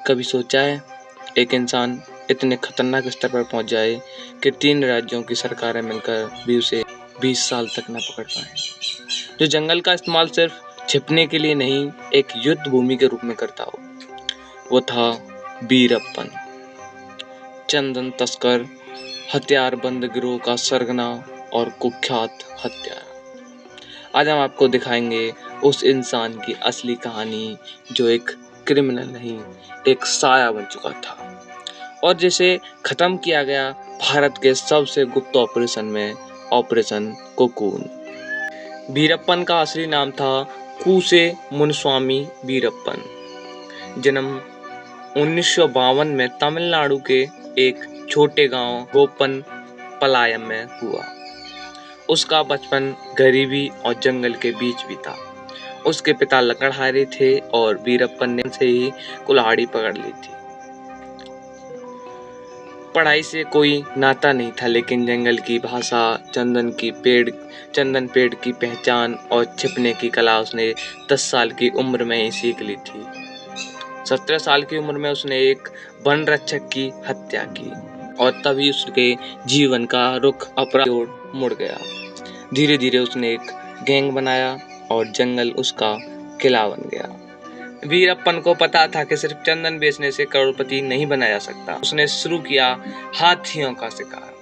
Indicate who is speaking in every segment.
Speaker 1: कभी सोचा है एक इंसान इतने खतरनाक स्तर पर पहुंच जाए कि 3 राज्यों की सरकारें मिलकर भी उसे 20 साल तक न पकड़ पाए, जो जंगल का इस्तेमाल सिर्फ छिपने के लिए नहीं एक युद्ध भूमि के रूप में करता हो। वो था वीरप्पन, चंदन तस्कर, हथियारबंद गिरोह का सरगना और कुख्यात हत्यारा। आज हम आपको दिखाएंगे उस इंसान की असली कहानी जो एक क्रिमिनल नहीं, एक साया बन चुका था और जिसे खत्म किया गया भारत के सबसे गुप्त ऑपरेशन में, ऑपरेशन कोकून। वीरप्पन का असली नाम था कूसे मुनुस्वामी वीरप्पन। जन्म 1952 में तमिलनाडु के एक छोटे गांव गोपन पलायम में हुआ। उसका बचपन गरीबी और जंगल के बीच बीता। उसके पिता लकड़हारे थे और वीरप्पन ने से ही कुल्हाड़ी पकड़ ली थी। पढ़ाई से कोई नाता नहीं था, लेकिन जंगल की भाषा, चंदन पेड़ की पहचान और छिपने की कला उसने 10 साल की उम्र में ही सीख ली थी। 17 साल की उम्र में उसने एक वन रक्षक की हत्या की और तभी उसके जीवन का रुख अपराध की ओर मुड़ गया। धीरे धीरे उसने एक गैंग बनाया और जंगल उसका किला बन गया। वीरप्पन को पता था कि सिर्फ चंदन बेचने से करोड़पति नहीं बना जा सकता। उसने शुरू किया हाथियों का शिकार।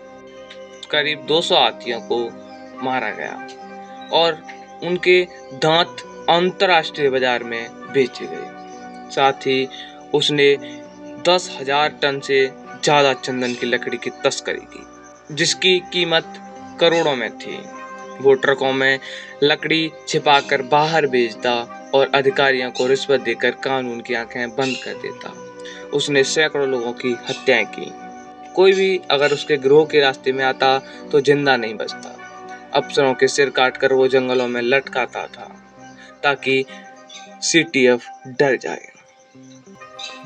Speaker 1: करीब 200 हाथियों को मारा गया और उनके दांत अंतर्राष्ट्रीय बाजार में बेचे गए। साथ ही उसने 10,000 टन से ज्यादा चंदन की लकड़ी की तस्करी की, जिसकी कीमत करोड़ों में थी। वो ट्रकों में लकड़ी छिपाकर बाहर भेजता और अधिकारियों को रिश्वत देकर कानून की आंखें बंद कर देता। उसने सैकड़ों लोगों की हत्याएं की। कोई भी अगर उसके गिरोह के रास्ते में आता तो जिंदा नहीं बचता। अफसरों के सिर काटकर वो जंगलों में लटकाता था ताकि सीटीएफ डर जाए।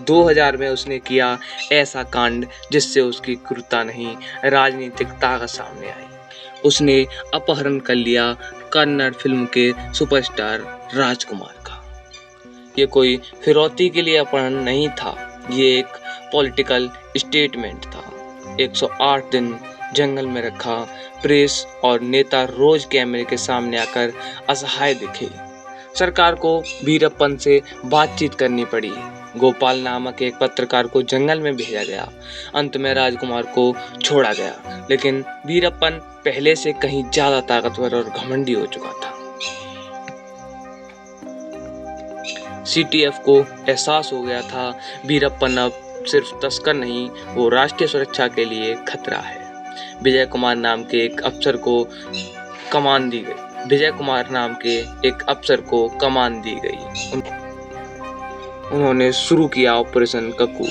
Speaker 1: 2000 में उसने किया ऐसा कांड जिससे उसकी क्रूरता नहीं, राजनीतिक ताकत सामने आई। उसने अपहरण कर लिया कन्नड़ फिल्म के सुपरस्टार राजकुमार का। ये कोई फिरौती के लिए अपहरण नहीं था, ये एक पॉलिटिकल स्टेटमेंट था। 108 दिन जंगल में रखा। प्रेस और नेता रोज कैमरे के सामने आकर असहाय दिखे। सरकार को वीरप्पन से बातचीत करनी पड़ी। गोपाल नामक एक पत्रकार को जंगल में भेजा गया। अंत में राजकुमार को छोड़ा गया, लेकिन वीरप्पन पहले से कहीं ज्यादा ताकतवर और घमंडी हो चुका था। सीटीएफ को एहसास हो गया था वीरप्पन अब सिर्फ तस्कर नहीं, वो राष्ट्रीय सुरक्षा के लिए खतरा है। विजय कुमार नाम के एक अफसर को कमान दी गई। उन्होंने शुरू किया ऑपरेशन कोकून।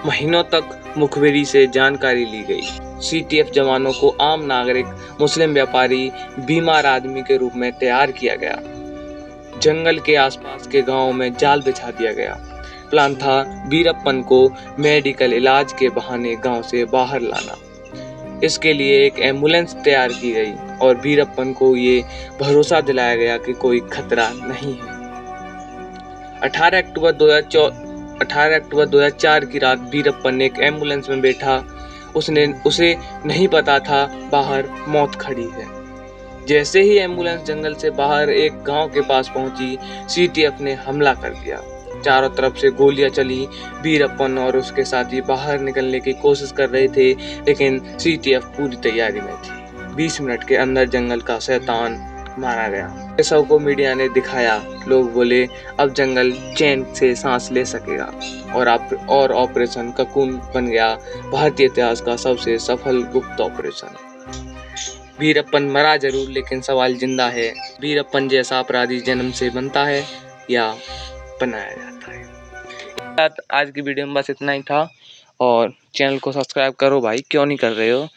Speaker 1: महीनों तक मुखबिरी से जानकारी ली गई। सीटीएफ जवानों को आम नागरिक, मुस्लिम व्यापारी, बीमार आदमी के रूप में तैयार किया गया। जंगल के आसपास के गांवों में जाल बिछा दिया गया। प्लान था वीरप्पन को मेडिकल इलाज के बहाने गांव से बाहर लाना। इसके लिए एक एम्बुलेंस तैयार की गई और वीरप्पन को ये भरोसा दिलाया गया कि कोई खतरा नहीं है। 18 अक्टूबर 2004 की रात वीरप्पन एक एम्बुलेंस में बैठा। उसे नहीं पता था बाहर मौत खड़ी है। जैसे ही एम्बुलेंस जंगल से बाहर एक गांव के पास पहुंची, सीटीएफ ने हमला कर दिया। चारों तरफ से गोलियां चली। वीरप्पन और उसके साथी बाहर निकलने की कोशिश कर रहे थे, लेकिन सीटीएफ पूरी तैयारी में थी। 20 मिनट के अंदर जंगल का शैतान मारा गया। शव को मीडिया ने दिखाया। लोग बोले अब जंगल चैन से सांस ले सकेगा और ऑपरेशन कोकून बन गया भारतीय इतिहास का सबसे सफल गुप्त ऑपरेशन। वीरप्पन मरा जरूर, लेकिन सवाल जिंदा है, वीरप्पन जैसा अपराधी जन्म से बनता है या बनाया जाता है। आज की वीडियो में बस इतना ही था और चैनल को सब्सक्राइब करो भाई, क्यों नहीं कर रहे हो?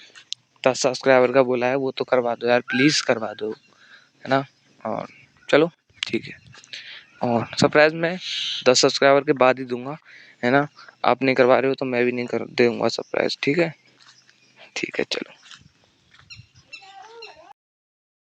Speaker 1: 10 सब्सक्राइबर का बोला है, वो तो करवा दो यार, प्लीज करवा दो, है ना। और चलो ठीक है, और सरप्राइज मैं 10 सब्सक्राइबर के बाद ही दूंगा, है ना। आप नहीं करवा रहे हो तो मैं भी नहीं कर दूंगा सरप्राइज, ठीक है। ठीक है चलो।